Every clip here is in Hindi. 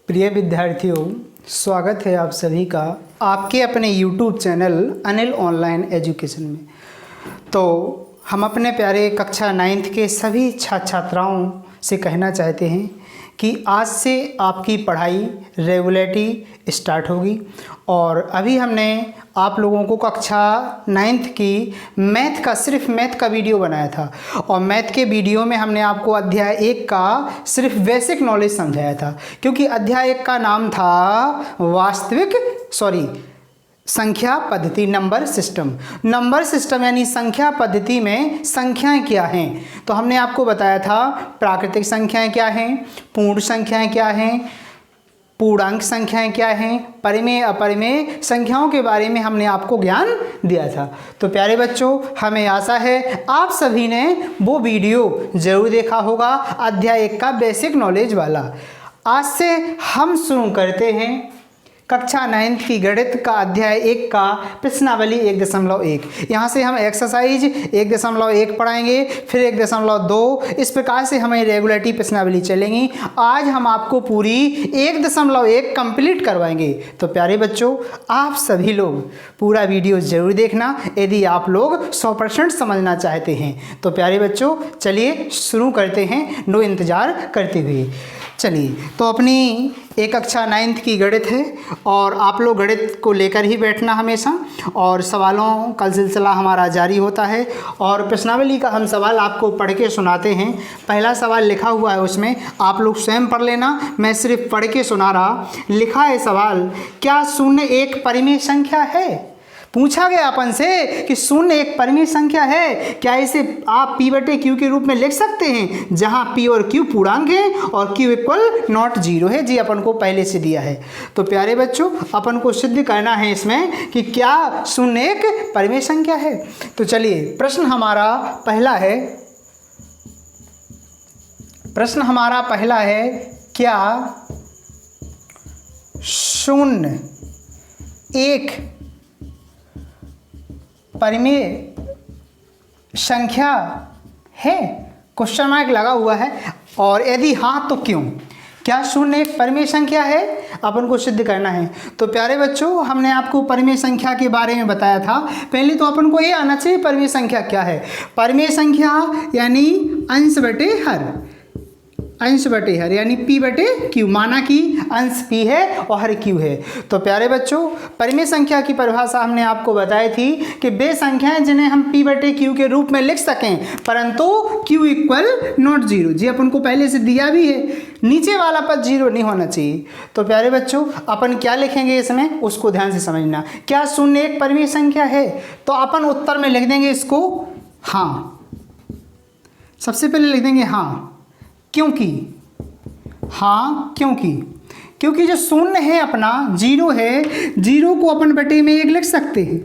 प्रिय विद्यार्थियों, स्वागत है आप सभी का आपके अपने YouTube channel Anil online education में। तो हम अपने प्यारे कक्षा 9th के सभी छात्र छात्राओं से कहना चाहते हैं कि आज से आपकी पढ़ाई रेगुलरिटी स्टार्ट होगी। और अभी हमने आप लोगों को कक्षा 9th की सिर्फ मैथ का वीडियो बनाया था और मैथ के वीडियो में हमने आपको अध्याय 1 का सिर्फ बेसिक नॉलेज समझाया था, क्योंकि अध्याय 1 का नाम था संख्या पद्धति, नंबर सिस्टम यानी संख्या पद्धति में संख्याएं क्या हैं। तो हमने आपको बताया था प्राकृतिक संख्याएं क्या हैं, पूर्ण संख्याएं क्या हैं, पूर्णांक संख्याएं क्या हैं, परिमेय अपरिमेय संख्याओं के बारे में हमने आपको ज्ञान दिया था। तो प्यारे बच्चों, हमें आशा है आप सभी ने वो वीडियो जरूर देखा होगा, अध्याय 1 का बेसिक नॉलेज वाला। आज से हम शुरू करते हैं कक्षा 9th की गणित का अध्याय 1 का प्रश्नावली 1.1। यहाँ से हम एक्सरसाइज 1.1 पढ़ाएंगे, फिर 1.2, इस प्रकार से हमें रेगुलरिटी प्रश्नावली चलेंगी। आज हम आपको पूरी 1.1 कंप्लीट करवाएंगे। तो प्यारे बच्चों, आप सभी लोग पूरा वीडियो जरूर देखना यदि आप लोग 100% समझना चाहते हैं। तो प्यारे बच्चों, चलिए शुरू करते हैं, नो इंतज़ार करते हुए। चलिए, तो अपनी एक कक्षा 9th की गणित है और आप लोग गणित को लेकर ही बैठना हमेशा, और सवालों का सिलसिला हमारा जारी होता है। और प्रश्नावली का हम सवाल आपको पढ़ के सुनाते हैं। पहला सवाल लिखा हुआ है, उसमें आप लोग स्वयं पढ़ लेना, मैं सिर्फ पढ़ के सुना रहा। लिखा है सवाल, क्या 0 एक परिमेय संख्या है? पूछा गया अपन से कि 0 एक परिमेय संख्या है, क्या इसे आप P/Q के रूप में लिख सकते हैं, जहां P और Q पूर्णांक है और Q = 0 है। जी अपन को पहले से दिया है। तो प्यारे बच्चों, अपन को सिद्ध करना है इसमें कि क्या 0 एक परिमेय संख्या है। तो चलिए, प्रश्न हमारा पहला है, क्या 0 एक परिमेय संख्या है? क्वेश्चन मार्क लगा हुआ है, और यदि हाँ तो क्यों? क्या 0 एक परिमेय संख्या है, अपन को सिद्ध करना है। तो प्यारे बच्चों, हमने आपको परिमेय संख्या के बारे में बताया था। पहले तो अपन को ये आना चाहिए परिमेय संख्या क्या है। परिमेय संख्या यानी अंश बटे हर यानी P/Q, माना कि अंश P है और हर Q है। तो प्यारे बच्चों, परिमेय संख्या की परिभाषा हमने आपको बताई थी कि वे संख्याएं जिन्हें हम P/Q के रूप में लिख सकें, परंतु Q = 0। जी अपन को पहले से दिया भी है, नीचे वाला पद 0 नहीं होना चाहिए। तो प्यारे बच्चों, अपन क्या लिखेंगे इसमें, उसको ध्यान से समझना। क्या 0 एक परिमेय संख्या है? तो अपन उत्तर में लिख देंगे इसको हाँ। सबसे पहले लिख देंगे हाँ। क्योंकि जो 0 है अपना 0 है, 0 को अपन बटे में 1 लिख सकते हैं।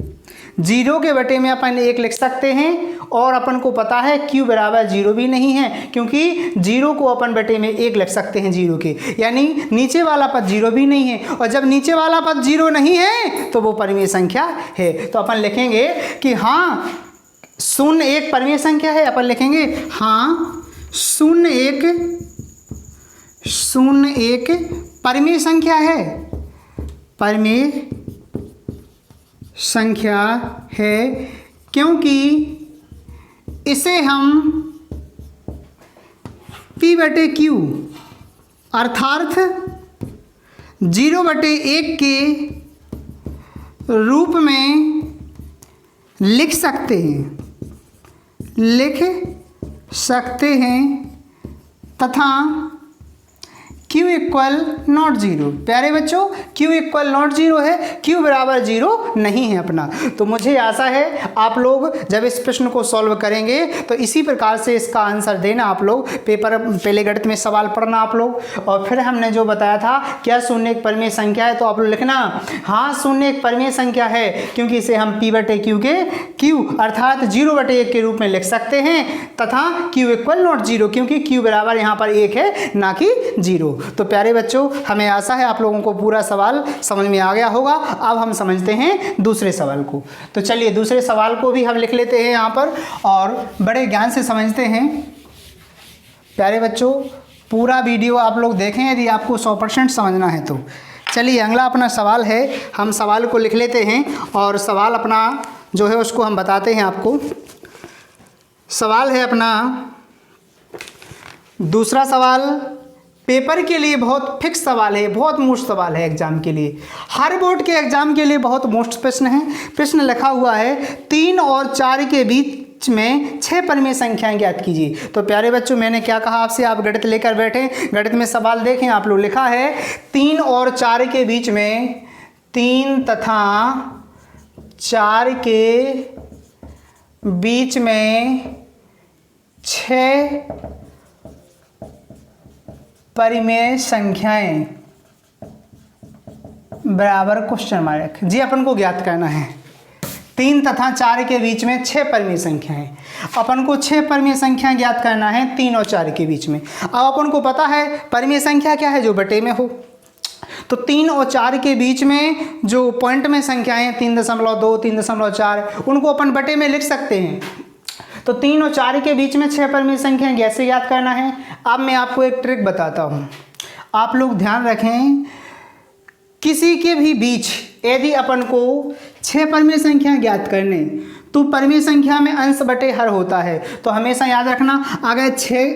0 के बटे में अपन 1 लिख सकते हैं, और अपन को पता है Q = 0 भी नहीं है, क्योंकि 0 को अपन बटे में 1 लिख सकते हैं 0 के, यानी नीचे वाला पद 0 भी नहीं है। और जब नीचे वाला पद 0 नहीं है तो वो परिमेय संख्या है। तो अपन लिखेंगे कि हाँ 0 एक परिमेय संख्या है। अपन लिखेंगे हाँ 0 एक परिमेय संख्या है, परिमेय संख्या है, क्योंकि इसे हम P/Q अर्थात 0/1 के रूप में लिख सकते हैं तथा Q = 0। प्यारे बच्चों, Q = 0 है, Q = 0 नहीं है अपना। तो मुझे आशा है आप लोग जब इस प्रश्न को सॉल्व करेंगे तो इसी प्रकार से इसका आंसर देना। आप लोग पेपर पहले गणित में सवाल पढ़ना आप लोग, और फिर हमने जो बताया था क्या 0 एक परिमेय संख्या है, तो आप लोग लिखना हाँ 0 एक परिमेय संख्या है, क्योंकि इसे हम P/Q के Q अर्थात 0/1 के रूप में लिख सकते हैं, तथा Q = 0, क्योंकि Q बराबर यहाँ पर 1 है ना कि 0। तो प्यारे बच्चों, हमें आशा है आप लोगों को पूरा सवाल समझ में आ गया होगा। अब हम समझते हैं दूसरे सवाल को। तो चलिए दूसरे सवाल को भी हम लिख लेते हैं यहाँ पर और बड़े ज्ञान से समझते हैं। प्यारे बच्चों, पूरा वीडियो आप लोग देखें यदि आपको 100% समझना है तो। चलिए अगला अपना सवाल है, हम सवाल को लिख लेते हैं और सवाल अपना जो है उसको हम बताते हैं आपको। सवाल है अपना दूसरा सवाल, पेपर के लिए बहुत फिक्स सवाल है, बहुत मोस्ट सवाल है एग्जाम के लिए, हर बोर्ड के एग्जाम के लिए बहुत मोस्ट प्रश्न है। प्रश्न लिखा हुआ है 3 और 4 के बीच में 6 परिमेय संख्याएं ज्ञात कीजिए। तो प्यारे बच्चों मैंने क्या कहा आपसे, आप गणित लेकर बैठे, गणित में सवाल देखें, आप लोग लिखा है 3 और 4 के बीच में, 3 तथा 4 के बीच में 6 परिमेय संख्याएं बराबर क्वेश्चन मार्क। जी अपन को ज्ञात करना है 3 तथा 4 के बीच में 6 परिमेय संख्याएं, अपन को 6 परिमेय संख्या ज्ञात करना है 3 और 4 के बीच में। अब अपन को पता है परिमेय संख्या क्या है, जो बटे में हो। तो 3 और 4 के बीच में जो पॉइंट में संख्याएं 3.2, 3.4, उनको अपन बटे में लिख सकते हैं। तो 3 और 4 के बीच में 6 परिमेय संख्याएं कैसे ज्ञात करना है। अब मैं आपको एक ट्रिक बताता हूं, आप लोग ध्यान रखें। किसी के भी बीच यदि अपन को 6 परिमेय संख्या ज्ञात करने, तो परिमेय संख्या में अंश बटे हर होता है। तो हमेशा याद रखना, अगर 6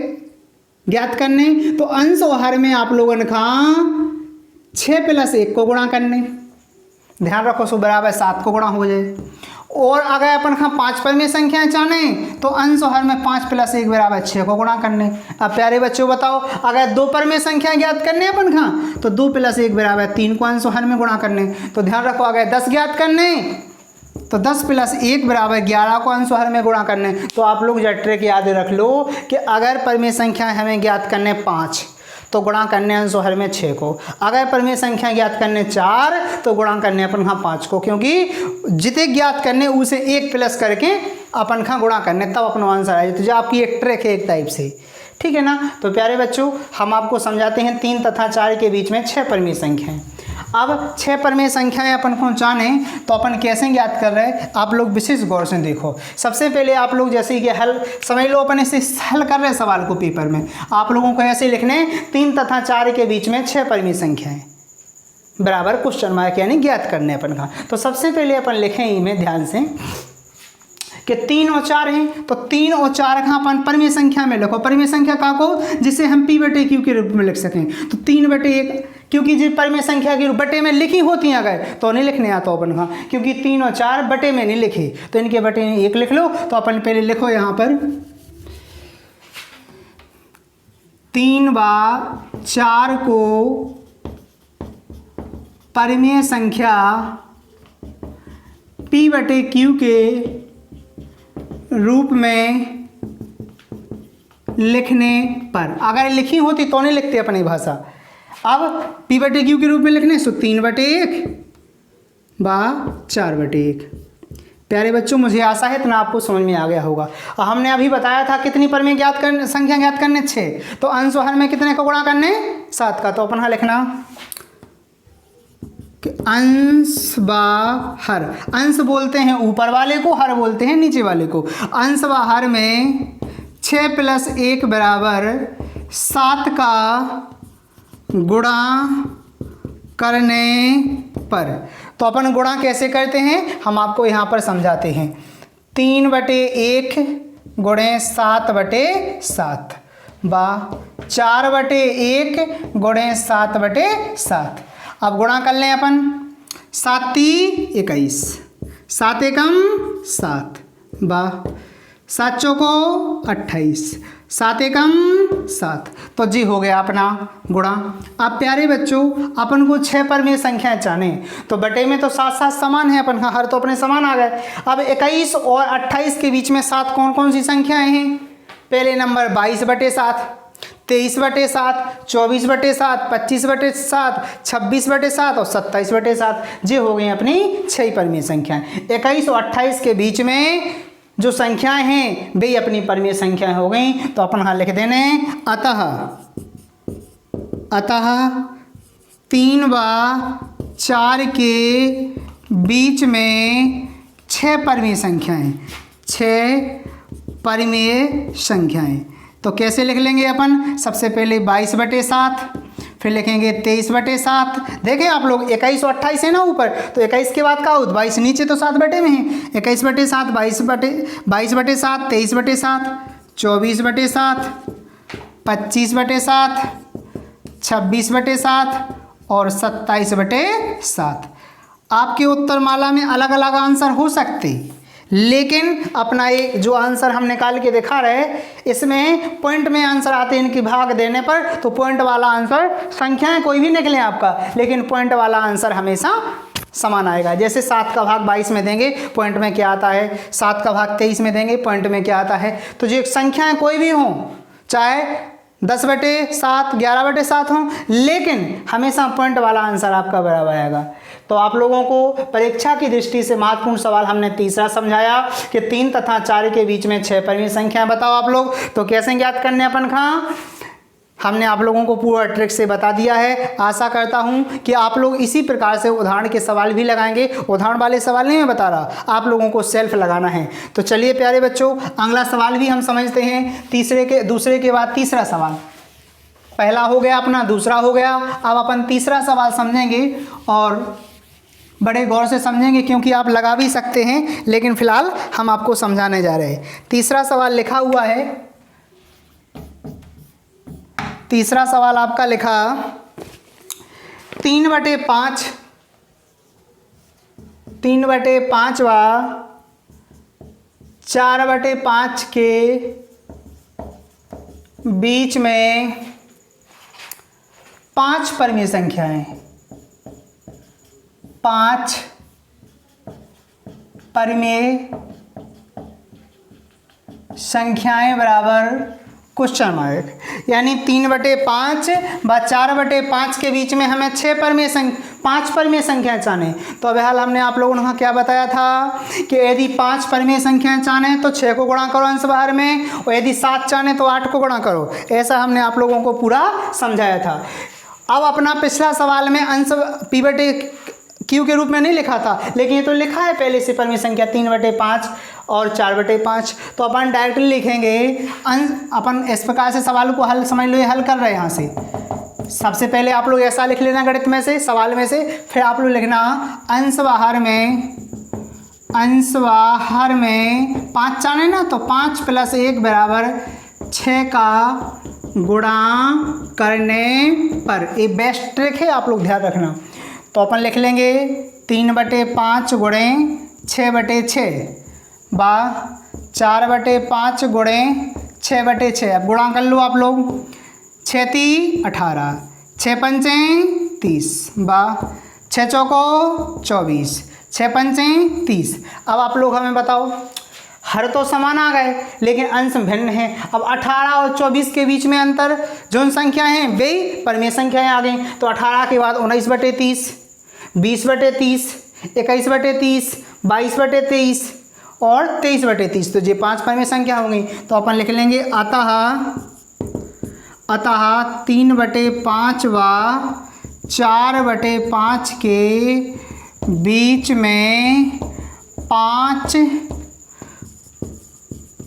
ज्ञात करने तो अंश और हर में आप लोगों ने कहा 6 + 1 को गुणा करने, ध्यान रखो सो बराबर 7 को गुणा हो जाए। और अगर अपन का 5 परिमेय संख्याएं चाहने तो अंश और हर में 5 + 1 बराबर 6 को गुणा करने। अब प्यारे बच्चों बताओ, अगर 2 परिमेय संख्या ज्ञात करने अपन का तो 2 + 1 बराबर 3 को अंश और हर में गुणा करने। तो ध्यान रखो, अगर 10 ज्ञात करने तो 10 + 1 बराबर 11 को अंश और हर में गुणा करने। तो आप लोग जो ट्रिक याद रख लो कि अगर परिमेय संख्या हमें ज्ञात करने 5 तो गुणा करने अंश और हर में 6 को, अगर परिमेय संख्या ज्ञात करने 4 तो गुणा करने अपन का 5 को, क्योंकि जितने ज्ञात करने उसे 1 प्लस करके अपन का गुणा करने, तब अपना आंसर आए। तो जो आपकी एक ट्रिक है एक टाइप से, ठीक है ना। तो प्यारे बच्चों हम आपको समझाते हैं 3 तथा 4 के बीच में 6 परिमेय संख्याएं। अब 6 परिमेय संख्याएं अपन को जाने तो अपन कैसे ज्ञात कर रहे हैं, आप लोग विशेष गौर से देखो। सबसे पहले आप लोग जैसे कि हल समझ लो, अपन इसे हल कर रहे हैं सवाल को पेपर में, आप लोगों को ऐसे लिखने 3 तथा 4 के बीच में 6 परिमेय संख्याएं बराबर क्वेश्चन मार्क, यानी ज्ञात करने अपन का। तो सबसे पहले अपन लिखें इनमें ध्यान से कि 3 और 4 हैं, तो 3 और 4 का अपन परिमेय संख्या में लिखो। परिमेय संख्या का को जिसे हम P/Q के रूप में लिख सकें, तो 3/1, क्योंकि जिस परिमेय संख्या के बटे में लिखी होती हैं अगर तो नहीं लिखने आता अपन का, क्योंकि 3 और 4 बटे में नहीं लिखे, तो इनके बटे में 1 लिख लो। तो अपन पहले लिखो यहाँ पर 3/4 को परिमेय संख्या P/Q के रूप में लिखने पर, अगर लिखी होती तो नहीं लिखते अपनी भाषा। अब P/Q के रूप में लिखने सो 3/1 बा 4/1। प्यारे बच्चों मुझे आशा है इतना आपको समझ में आ गया होगा। और हमने अभी बताया था कितनी परिमेय ज्ञात करने, संख्या ज्ञात करने 6, तो अंश और हर में कितने को गुणा करने 7 का। तो अपन यहाँ लिखना कि अंश बा हर, अंश बोलते हैं ऊपर वाले को, हर बोलते हैं नीचे वाले को। अंश बा हर में 6 + 1 बराबर 7 का गुणा करने पर। तो अपन गुणा कैसे करते हैं हम आपको यहाँ पर समझाते हैं। 3/1 गुणे 7/7 बा 4/1 गुणे 7/7। अब गुणा कर लें अपन, 7×3 = 21, 7 एकम 7 बा 7 चौको 28, 7 एकम 7। तो जी हो गया अपना गुणा। अब प्यारे बच्चों अपन को 6 परिमेय संख्याएं जाने, तो बटे में तो 7 समान है अपन का, हर तो अपने समान आ गए। अब 21 और 28 के बीच में 7 कौन कौन सी संख्याएं हैं। पहले नंबर 22/7, 23/7, 24/7, 25/7, 26/7 और 27/7। ये हो गई अपनी 6 परिमेय संख्याएं। 21 और 28 के बीच में जो संख्याएं हैं वे अपनी परिमेय संख्याएं हो गई। तो अपन यहाँ लिख देने अतः 3/4 के बीच में 6 परिमेय संख्याएं, 6 परिमेय संख्याएं, तो कैसे लिख लेंगे अपन, सबसे पहले 22/7, फिर लिखेंगे 23/7। देखें आप लोग 21 और 28 है ना ऊपर, तो 21 के बाद का हो 22 नीचे, तो 7 बटे में है। 21/7, 22/7, 23/7, 24/7, 25/7, 26/7 और 27/7। आपके उत्तरमाला में अलग अलग आंसर हो सकते, लेकिन अपना एक जो आंसर हम निकाल के दिखा रहे हैं इसमें पॉइंट में आंसर आते हैं इनकी भाग देने पर, तो पॉइंट वाला आंसर, संख्याएं कोई भी निकले आपका, लेकिन पॉइंट वाला आंसर हमेशा समान आएगा। जैसे 7 का भाग 22 में देंगे, पॉइंट में क्या आता है, 7 का भाग 23 में देंगे, पॉइंट में क्या आता है। तो जो संख्याएं कोई भी हों, चाहे 10/7, 11/7 हों, लेकिन हमेशा पॉइंट वाला आंसर आपका बराबर आएगा। तो आप लोगों को परीक्षा की दृष्टि से महत्वपूर्ण सवाल हमने तीसरा समझाया कि 3 तथा 4 के बीच में 6 परिमेय संख्या बताओ आप लोग। तो कैसे ज्ञात करने अपन कहाँ, हमने आप लोगों को पूरा ट्रिक से बता दिया है। आशा करता हूं कि आप लोग इसी प्रकार से उदाहरण के सवाल भी लगाएंगे। उदाहरण वाले सवाल नहीं मैं बता रहा, आप लोगों को सेल्फ लगाना है। तो चलिए प्यारे बच्चों, अगला सवाल भी हम समझते हैं। दूसरे के बाद तीसरा सवाल, पहला हो गया अपना, दूसरा हो गया, अब अपन तीसरा सवाल समझेंगे और बड़े गौर से समझेंगे, क्योंकि आप लगा भी सकते हैं, लेकिन फिलहाल हम आपको समझाने जा रहे हैं। तीसरा सवाल लिखा हुआ है, तीसरा सवाल आपका लिखा 3/5, 3/5 व 4/5 के बीच में 5 परिमेय संख्याएं, 5 परिमेय संख्याएं बराबर क्वेश्चन मार्क, यानी 3/5 व 4/5 के बीच में हमें 5 परिमेय संख्याएं चाहने। तो अब हाल हमने आप लोगों ने क्या बताया था कि यदि 5 परिमेय संख्याएं चाहने तो 6 को गुणा करो अंश बाहर में, और यदि 7 चाहने तो 8 को गुणा करो। ऐसा हमने आप लोगों को पूरा समझाया था। अब अपना पिछला सवाल में अंश P/Q के रूप में नहीं लिखा था, लेकिन ये तो लिखा है पहले से परिमेय संख्या 3/5 और 4/5। तो अपन डायरेक्टली लिखेंगे अपन इस प्रकार से सवाल को हल समझ लो, ये हल कर रहे हैं यहाँ से। सबसे पहले आप लोग ऐसा लिख लेना गणित में से, सवाल में से, फिर आप लोग लिखना अंश बाहर में 5 चाहे ना, तो 5 + 1 बराबर 6 का गुणा करने पर। ये बेस्ट ट्रिक है, आप लोग ध्यान रखना। तो अपन लिख लेंगे 3/5 गुणे 6/6 बा 4/5 गुणे 6/6। अब गुणा कर लो आप लोग, 6 × 18, 6 × 5 = 30 बा 6 × 4 = 24, 6 × 5 = 30। अब आप लोग हमें बताओ, हर तो समान आ गए लेकिन अंश भिन्न है। अब 18 और 24 के बीच में अंतर जो संख्या हैं वे परिमेय संख्याएं आ गई। तो 18 के बाद 19/30, 20/30, 21/30, 22/23 और 23/30। तो ये 5 परिमेय संख्या होंगी। तो अपन लिख लेंगे अतः 3/5 व 4/5 के बीच में 5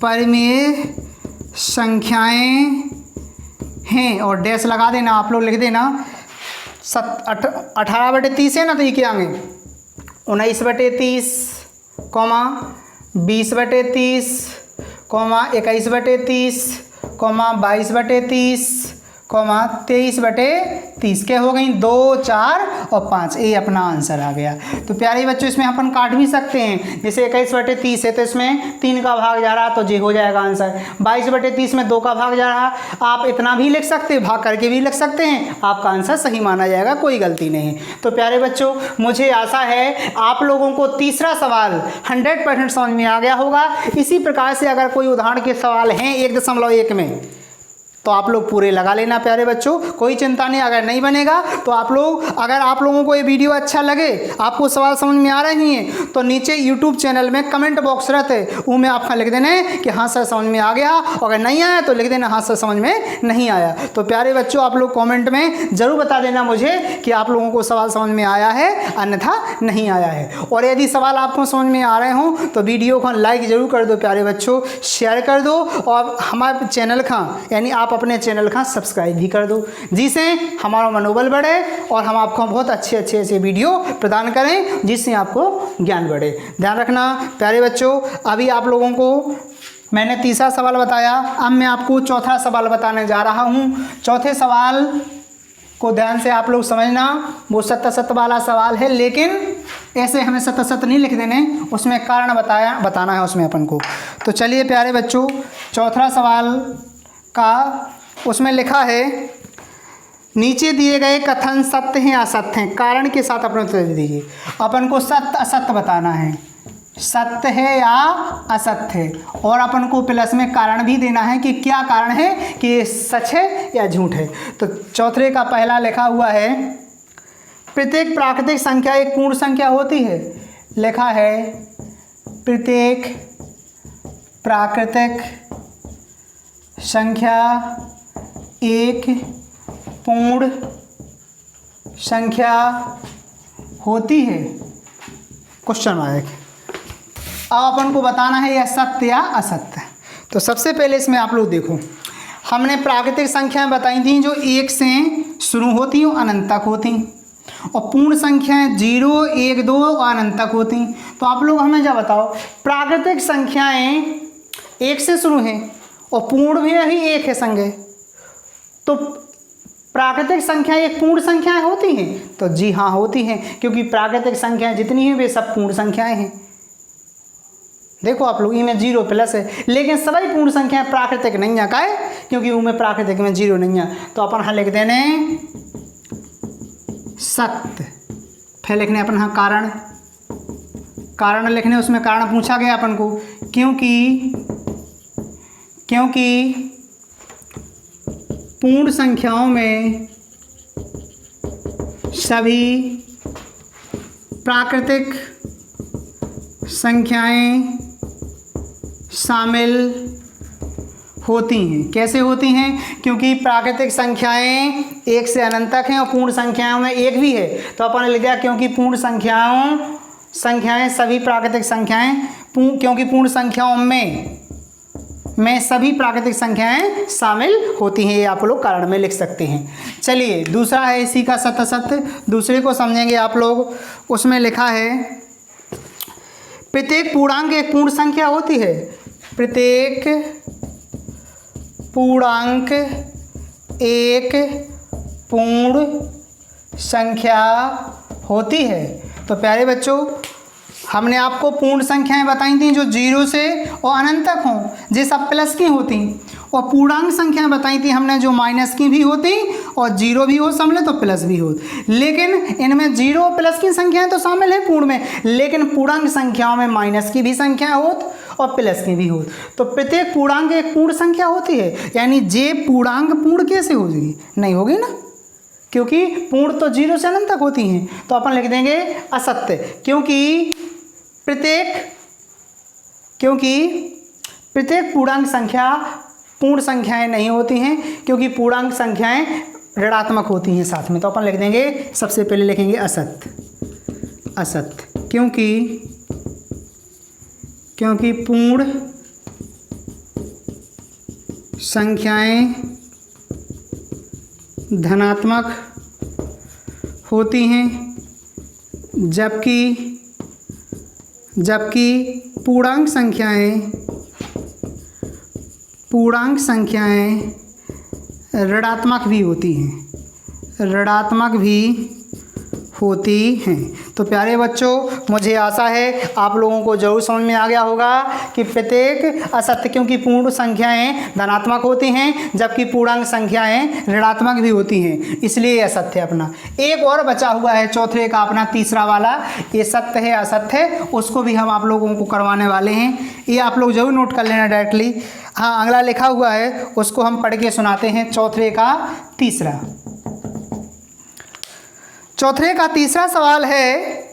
परिमेय संख्याएं हैं, और डैश लगा देना, आप लोग लिख देना 18/30 है ना, तो ये क्या आएंगे 19/30, 20/30, 21/30, 22/30, 23/30 क्या हो गई 2, 4 और 5। ये अपना आंसर आ गया। तो प्यारे बच्चों, इसमें अपन काट भी सकते हैं। जैसे 21/30 है तो इसमें 3 का भाग जा रहा, तो जी हो जाएगा आंसर। 22/30 में 2 का भाग जा रहा, आप इतना भी लिख सकते हैं, भाग करके भी लिख सकते हैं, आपका आंसर सही माना जाएगा, कोई गलती नहीं। तो प्यारे बच्चों, मुझे आशा है आप लोगों को तीसरा सवाल 100% समझ में आ गया होगा। इसी प्रकार से अगर कोई उदाहरण के सवाल हैं 1.1 में, तो आप लोग पूरे लगा लेना प्यारे बच्चों, कोई चिंता नहीं। अगर नहीं बनेगा तो आप लोग, अगर आप लोगों को ये वीडियो अच्छा लगे, आपको सवाल समझ में आ रही हैं, तो नीचे यूट्यूब चैनल में कमेंट बॉक्स रहते हैं, वो में आपका लिख देना है कि हाँ सर समझ में आ गया, और अगर नहीं आया तो लिख देना हाँ सर समझ में नहीं आया। तो प्यारे बच्चों आप लोग कमेंट में ज़रूर बता देना मुझे कि आप लोगों को सवाल समझ में आया है अन्यथा नहीं आया है। और यदि सवाल आपको समझ में आ रहे हों तो वीडियो को लाइक ज़रूर कर दो प्यारे बच्चों, शेयर कर दो, और हमारे चैनल का यानी आप अपने चैनल का सब्सक्राइब भी कर दो, जिससे हमारा मनोबल बढ़े और हम आपको बहुत अच्छे ऐसे वीडियो प्रदान करें जिससे आपको ज्ञान बढ़े। ध्यान रखना प्यारे बच्चों, अभी आप लोगों को मैंने तीसरा सवाल बताया, अब मैं आपको चौथा सवाल बताने जा रहा हूँ। चौथे सवाल को ध्यान से आप लोग समझना, वो सत वाला सवाल है, लेकिन ऐसे हमें सत नहीं लिख देने, उसमें कारण बताना है उसमें अपन को। तो चलिए प्यारे बच्चों, चौथा सवाल का उसमें लिखा है, नीचे दिए गए कथन सत्य हैं असत्य हैं, कारण के साथ अपने उत्तर दीजिए। अपन को सत्य असत्य बताना है, सत्य है या असत्य है, और अपन को प्लस में कारण भी देना है कि क्या कारण है, कि ये सच है या झूठ है। तो चौथे का पहला लिखा हुआ है, प्रत्येक प्राकृतिक संख्या एक पूर्ण संख्या होती है। लिखा है प्रत्येक प्राकृतिक संख्या एक पूर्ण संख्या होती है, क्वेश्चन मार्क। अब अपन को बताना है यह सत्य या असत्य। तो सबसे पहले इसमें आप लोग देखो, हमने प्राकृतिक संख्याएं बताई थी जो एक से शुरू होती और अनंत तक होती, और पूर्ण संख्याएं 0, 1, 2 और अनंत तक होती। तो आप लोग हमें क्या बताओ, प्राकृतिक संख्याएं एक से शुरू हैं और पूर्ण भी यही एक है संज्ञा, तो प्राकृतिक संख्याएं एक पूर्ण संख्याएं होती हैं? तो जी हाँ होती हैं, क्योंकि प्राकृतिक संख्याएं जितनी हैं वे सब पूर्ण संख्याएं हैं। देखो आप लोग, इनमें 0 प्लस है, लेकिन सभी पूर्ण संख्याएं प्राकृतिक नहीं है, काहे? क्योंकि उनमें प्राकृतिक में 0 नहीं है। तो अपन हाँ लिख देने सत्य, फिर लिखने अपन हाँ कारण लिखने, उसमें कारण पूछा गया अपन को, क्योंकि पूर्ण संख्याओं में सभी प्राकृतिक संख्याएं शामिल होती हैं। कैसे होती हैं? क्योंकि प्राकृतिक संख्याएं एक से अनंत तक हैं और पूर्ण संख्याओं में एक भी है, तो अपन ने लिख दिया क्योंकि पूर्ण संख्याएं सभी प्राकृतिक संख्याएं, क्योंकि पूर्ण संख्याओं में सभी प्राकृतिक संख्याएं शामिल होती हैं, ये आप लोग कारण में लिख सकते हैं। चलिए दूसरा है इसी का सत्य असत्य, दूसरे को समझेंगे आप लोग। उसमें लिखा है प्रत्येक पूर्णांक एक पूर्ण संख्या होती है। प्रत्येक पूर्णांक एक पूर्ण संख्या होती है। तो प्यारे बच्चों, हमने आपको पूर्ण संख्याएं बताई थी जो 0 से और अनंत तक हों, ये सब प्लस की होती, और पूर्णांक संख्याएं बताई थी हमने जो माइनस की भी होती और 0 भी हो शामिल तो प्लस भी हो। लेकिन इनमें 0 और प्लस की संख्याएं तो शामिल है पूर्ण में, लेकिन पूर्णांक संख्याओं में माइनस की भी संख्याएं होत और प्लस की भी होत। तो प्रत्येक पूर्णांक एक पूर्ण संख्या होती है, यानी जे पूर्णांक पूर्ण कैसे हो जाएगी? नहीं होगी ना, क्योंकि पूर्ण तो 0 से अनंत तक होती हैं। तो अपन लिख देंगे असत्य, क्योंकि प्रत्येक पूर्णांक संख्या पूर्ण संख्याएं नहीं होती हैं, क्योंकि पूर्णांक संख्याएं ऋणात्मक होती हैं साथ में। तो अपन लिख देंगे, सबसे पहले लिखेंगे असत्य, क्योंकि पूर्ण संख्याएं धनात्मक होती हैं, जबकि पूर्णांक संख्याएं ऋणात्मक भी होती हैं। तो प्यारे बच्चों, मुझे आशा है आप लोगों को जरूर समझ में आ गया होगा कि प्रत्येक असत्य, क्योंकि पूर्ण संख्याएं धनात्मक होती हैं जबकि पूर्णांक संख्याएं ऋणात्मक भी होती हैं, इसलिए ये असत्य है अपना। एक और बचा हुआ है चौथे का अपना तीसरा वाला, ये सत्य है असत्य है, उसको भी हम आप लोगों को करवाने वाले हैं। ये आप लोग जरूर नोट कर लेना डायरेक्टली। हाँ, अगला लिखा हुआ है उसको हम पढ़ के सुनाते हैं। चौथे का तीसरा, चौथे का तीसरा सवाल है,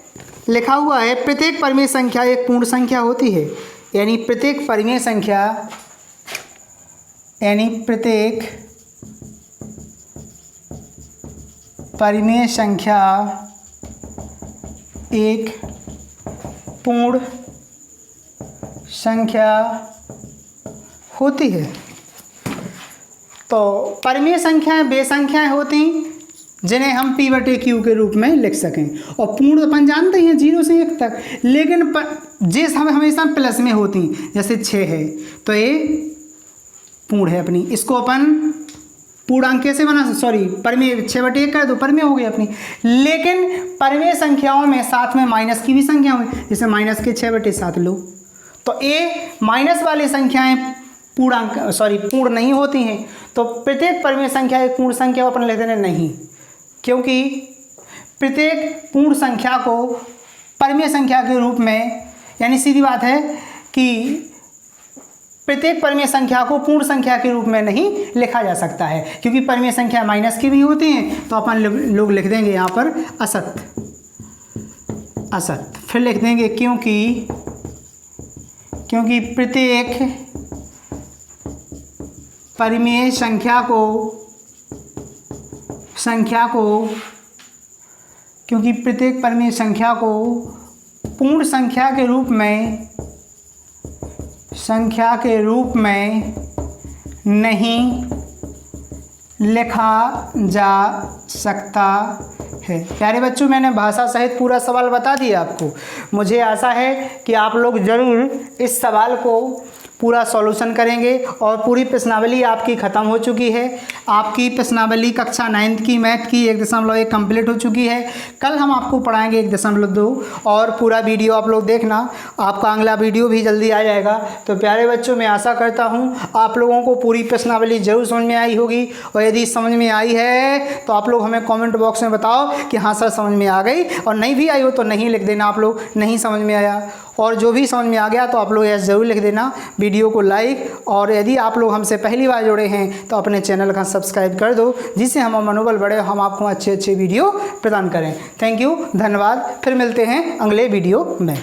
लिखा हुआ है प्रत्येक परिमेय संख्या एक पूर्ण संख्या होती है। यानी प्रत्येक परिमेय संख्या, यानी प्रत्येक परिमेय संख्या एक पूर्ण संख्या होती है। तो परिमेय संख्याएं वे संख्याएं होती जिन्हें हम P/Q के रूप में लिख सकें, और पूर्ण अपन जानते हैं 0 से 1 तक, लेकिन जिस हम हमेशा प्लस में होती, जैसे 6 है तो ये पूर्ण है अपनी, इसको अपन पूर्णांक कैसे बना, सॉरी परिमेय 6/1 कर दो, परिमेय हो गई अपनी। लेकिन परिमेय संख्याओं में साथ में माइनस की भी संख्या हुई, जैसे माइनस के 6/7 लो, तो ये माइनस वाली संख्याएं पूर्णांक पूर्ण नहीं होती हैं। तो प्रत्येक परिमेय संख्या एक पूर्ण संख्या अपन लिख देना नहीं, क्योंकि प्रत्येक पूर्ण संख्या को परिमेय संख्या के रूप में, यानी सीधी बात है कि प्रत्येक परिमेय संख्या को पूर्ण संख्या के रूप में नहीं लिखा जा सकता है, क्योंकि परिमेय संख्या माइनस की भी होती हैं। तो अपन लोग लिख देंगे यहाँ पर असत्य, असत्य, फिर लिख देंगे क्योंकि प्रत्येक परिमेय संख्या को क्योंकि प्रत्येक परिमेय संख्या को पूर्ण संख्या के रूप में नहीं लिखा जा सकता है। प्यारे बच्चों, मैंने भाषा सहित पूरा सवाल बता दिया आपको। मुझे आशा है कि आप लोग ज़रूर इस सवाल को पूरा सॉल्यूशन करेंगे, और पूरी प्रश्नावली आपकी ख़त्म हो चुकी है। आपकी प्रश्नावली कक्षा 9 की मैथ की 1.1 कंप्लीट हो चुकी है। कल हम आपको पढ़ाएंगे 1.2, और पूरा वीडियो आप लोग देखना, आपका अगला वीडियो भी जल्दी आ जाएगा। तो प्यारे बच्चों, मैं आशा करता हूँ आप लोगों को पूरी प्रश्नावली जरूर समझ में आई होगी, और यदि समझ में आई है तो आप लोग हमें कॉमेंट बॉक्स में बताओ कि हाँ सर समझ में आ गई, और नहीं भी आई हो तो नहीं लिख देना आप लोग, नहीं समझ में आया। और जो भी समझ में आ गया तो आप लोग यस ज़रूर लिख देना। वीडियो को लाइक, और यदि आप लोग हमसे पहली बार जुड़े हैं तो अपने चैनल का सब्सक्राइब कर दो, जिससे हमारा मनोबल बढ़े, हम आपको अच्छे अच्छे वीडियो प्रदान करें। थैंक यू, धन्यवाद। फिर मिलते हैं अगले वीडियो में।